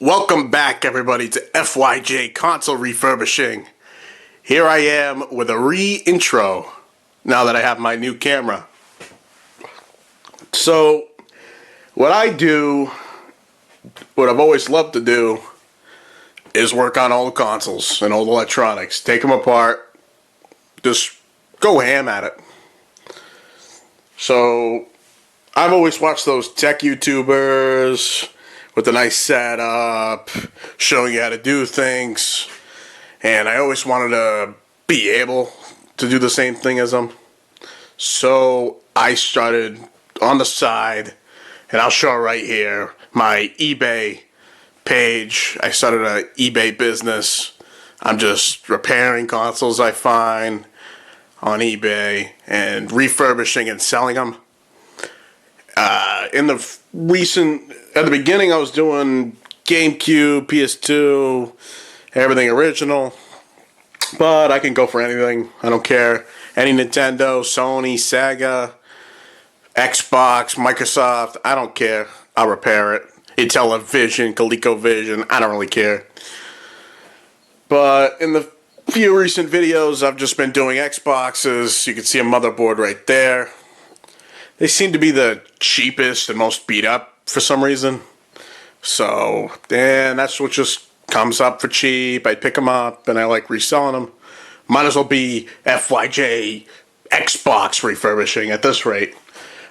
Welcome back, everybody, to FYJ Console Refurbishing. Here I am with a re-intro now that I have my new camera. So, what I've always loved to do is work on all the consoles and all the electronics. Take them apart, just go ham at it. So, I've always watched those tech YouTubers with a nice setup, showing you how to do things, and I always wanted to be able to do the same thing as them. So I started on the side, and I'll show right here, my eBay page. I started an eBay business. I'm just repairing consoles I find on eBay and refurbishing and selling them. At the beginning, I was doing GameCube, PS2, everything original. But I can go for anything. I don't care. Any Nintendo, Sony, Sega, Xbox, Microsoft. I don't care. I'll repair it. Intellivision, ColecoVision. I don't really care. But in the few recent videos, I've just been doing Xboxes. You can see a motherboard right there. They seem to be the cheapest and most beat up for some reason. So, and that's what just comes up for cheap. I pick them up and I like reselling them. Might as well be FYJ Xbox refurbishing at this rate.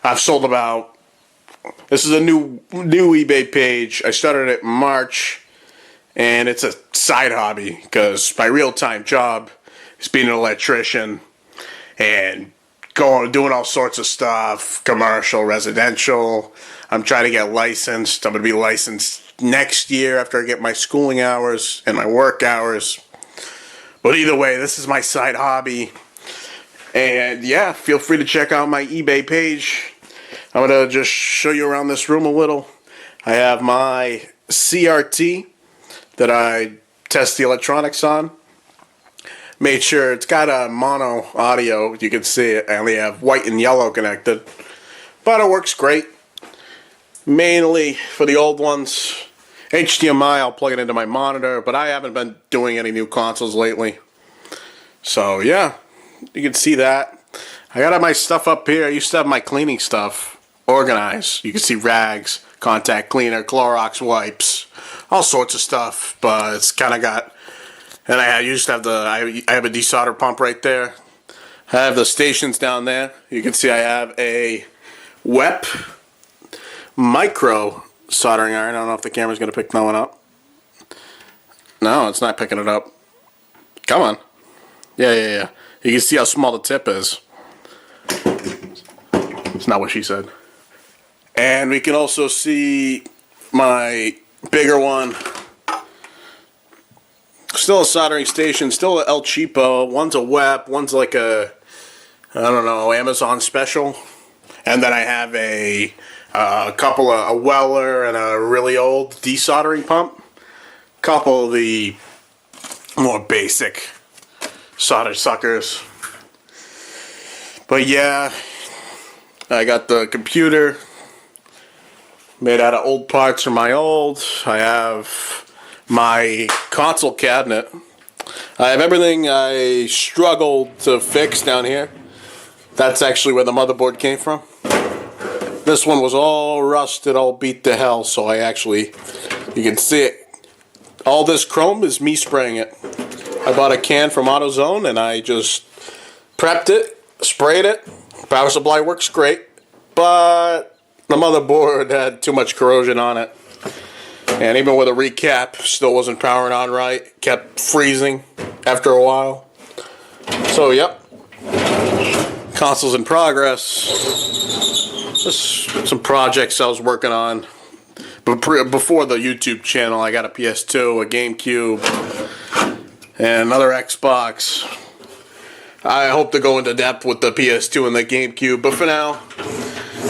I've sold about, this is a new eBay page. I started it in March, and it's a side hobby because my real-time job is being an electrician and doing all sorts of stuff, commercial, residential. I'm trying to get licensed. I'm going to be licensed next year after I get my schooling hours and my work hours. But either way, this is my side hobby. And yeah, feel free to check out my eBay page. I'm going to just show you around this room a little. I have my CRT that I test the electronics on. Made sure it's got a mono audio. You can see it. I only have white and yellow connected. But it works great. Mainly for the old ones. HDMI, I'll plug it into my monitor. But I haven't been doing any new consoles lately. So yeah, you can see that. I got my stuff up here. I used to have my cleaning stuff organized. You can see rags, contact cleaner, Clorox wipes, all sorts of stuff. But it's kind of got... And I used to have I have a desolder pump right there. I have the stations down there. You can see I have a WEP micro soldering iron. I don't know if the camera's going to pick that one up. No, it's not picking it up. Come on. Yeah. You can see how small the tip is. It's not what she said. And we can also see my bigger one. Still a soldering station, still a El Cheapo. One's a WEP, one's like a, I don't know, Amazon special. And then I have a Weller and a really old desoldering pump. Couple of the more basic solder suckers. But yeah, I got the computer made out of old parts from my old. I have my console cabinet. I have everything I struggled to fix down here. That's actually where the motherboard came from. This one was all rusted, all beat to hell, so you can see it. All this chrome is me spraying it. I bought a can from AutoZone and I just prepped it, sprayed it. Power supply works great, but the motherboard had too much corrosion on it. And even with a recap, still wasn't powering on right. Kept freezing after a while. So, yep. Console's in progress. Just some projects I was working on. But before the YouTube channel, I got a PS2, a GameCube, and another Xbox. I hope to go into depth with the PS2 and the GameCube. But for now,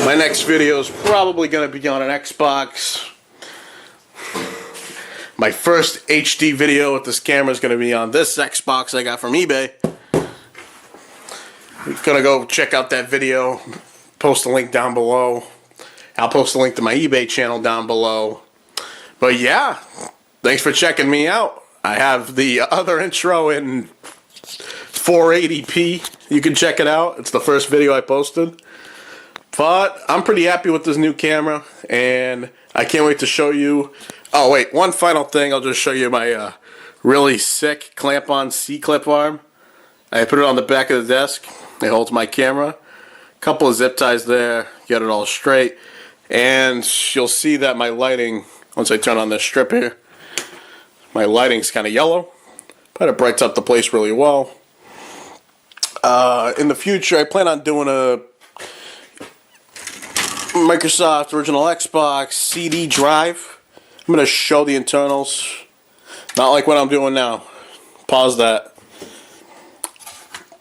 my next video is probably going to be on an Xbox. My first HD video with this camera is going to be on this Xbox I got from eBay. You're going to go check out that video. Post a link down below. I'll post a link to my eBay channel down below. But yeah, thanks for checking me out. I have the other intro in 480p. You can check it out. It's the first video I posted. But I'm pretty happy with this new camera, and I can't wait to show you. Oh wait, one final thing. I'll just show you my really sick clamp-on C-clip arm. I put it on the back of the desk. It holds my camera. Couple of zip ties there. Get it all straight. And you'll see that my lighting, once I turn on this strip here, my lighting's kind of yellow, but it brights up the place really well. In the future, I plan on doing a Microsoft Original Xbox CD drive. I'm going to show the internals. Not like what I'm doing now. Pause that.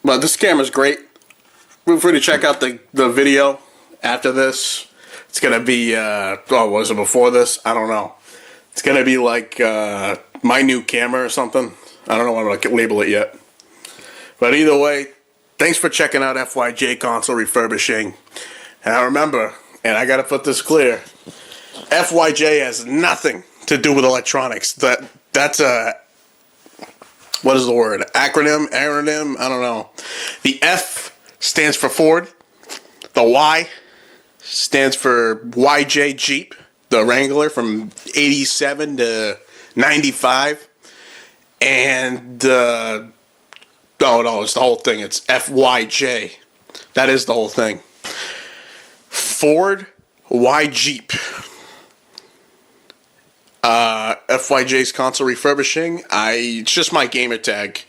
But this camera's great. Feel free to check out the video after this. It's going to be, was it before this? I don't know. It's going to be like my new camera or something. I don't know what I'm going to label it yet. But either way, thanks for checking out FYJ Console Refurbishing. And I remember, and I got to put this clear, FYJ has nothing to do with electronics. That's a, what is the word? Acronym? I don't know. The F stands for Ford. The Y stands for YJ Jeep, the Wrangler from 87 to 95. And, oh no, it's the whole thing. It's FYJ. That is the whole thing. Ford, Y Jeep. FYJ's Console Refurbishing. It's just my gamer tag.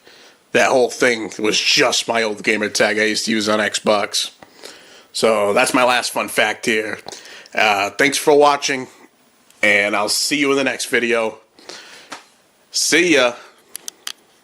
That whole thing was just my old gamer tag I used to use on Xbox. So that's my last fun fact here. Thanks for watching, and I'll see you in the next video. See ya.